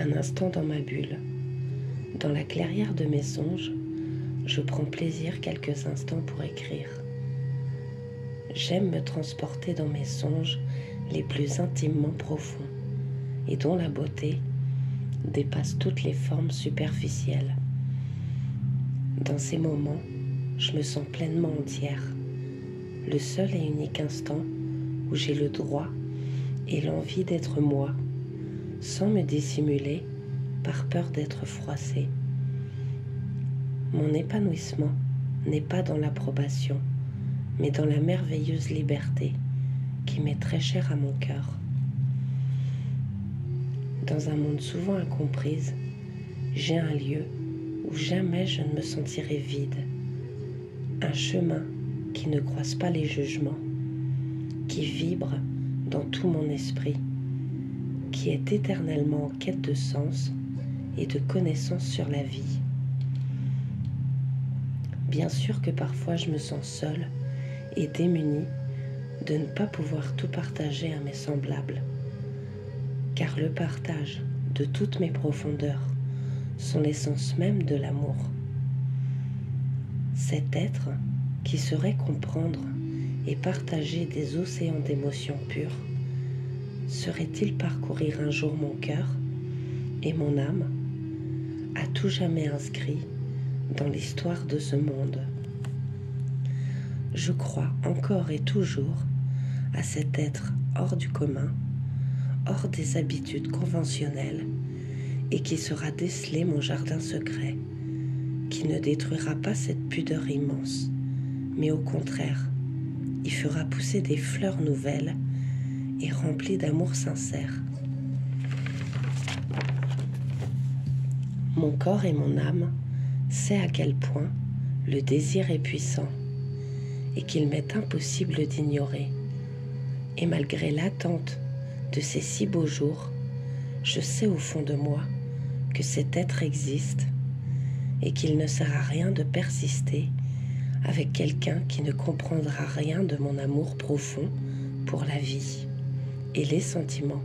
Un instant dans ma bulle, dans la clairière de mes songes, je prends plaisir quelques instants pour écrire. J'aime me transporter dans mes songes les plus intimement profonds et dont la beauté dépasse toutes les formes superficielles. Dans ces moments, je me sens pleinement entière, le seul et unique instant où j'ai le droit et l'envie d'être moi, sans me dissimuler par peur d'être froissée. Mon épanouissement n'est pas dans l'approbation, mais dans la merveilleuse liberté qui m'est très chère à mon cœur. Dans un monde souvent incomprise, j'ai un lieu où jamais je ne me sentirai vide, un chemin qui ne croise pas les jugements, qui vibre dans tout mon esprit, qui est éternellement en quête de sens et de connaissance sur la vie. Bien sûr que parfois je me sens seule et démunie de ne pas pouvoir tout partager à mes semblables, car le partage de toutes mes profondeurs sont l'essence même de l'amour. Cet être qui saurait comprendre et partager des océans d'émotions pures, serait-il parcourir un jour mon cœur et mon âme, à tout jamais inscrit dans l'histoire de ce monde? Je crois encore et toujours à cet être hors du commun, hors des habitudes conventionnelles, et qui saura déceler mon jardin secret, qui ne détruira pas cette pudeur immense, mais au contraire, y fera pousser des fleurs nouvelles et remplies d'amour sincère. Mon corps et mon âme sait à quel point le désir est puissant et qu'il m'est impossible d'ignorer. Et malgré l'attente de ces si beaux jours, je sais au fond de moi que cet être existe et qu'il ne sert à rien de persister avec quelqu'un qui ne comprendra rien de mon amour profond pour la vie et les sentiments.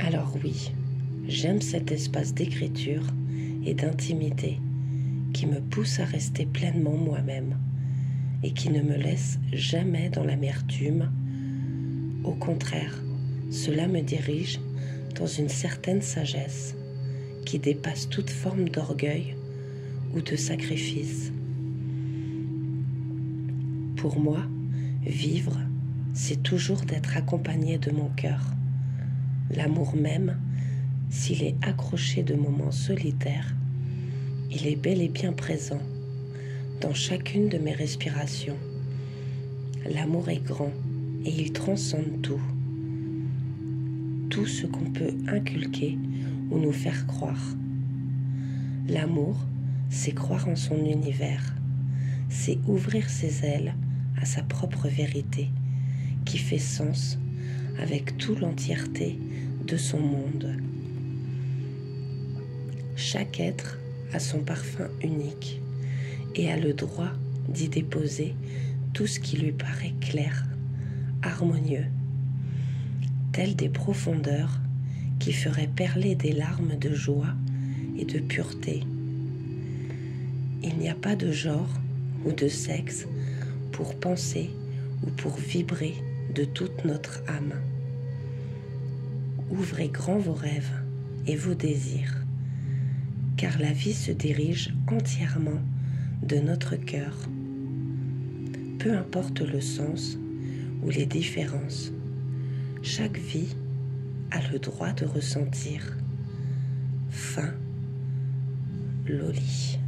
Alors oui, j'aime cet espace d'écriture et d'intimité qui me pousse à rester pleinement moi-même et qui ne me laisse jamais dans l'amertume. Au contraire, cela me dirige dans une certaine sagesse qui dépasse toute forme d'orgueil ou de sacrifice. Pour moi, vivre, c'est toujours d'être accompagné de mon cœur. L'amour même, s'il est accroché de moments solitaires, il est bel et bien présent dans chacune de mes respirations. L'amour est grand et il transcende tout. Tout ce qu'on peut inculquer ou nous faire croire. L'amour, c'est croire en son univers, c'est ouvrir ses ailes à sa propre vérité, qui fait sens avec toute l'entièreté de son monde. Chaque être a son parfum unique et a le droit d'y déposer tout ce qui lui paraît clair, harmonieux, telles des profondeurs qui feraient perler des larmes de joie et de pureté. Il n'y a pas de genre ou de sexe pour penser ou pour vibrer de toute notre âme. Ouvrez grand vos rêves et vos désirs, car la vie se dirige entièrement de notre cœur. Peu importe le sens ou les différences, chaque vie a le droit de ressentir. Fin. Loli.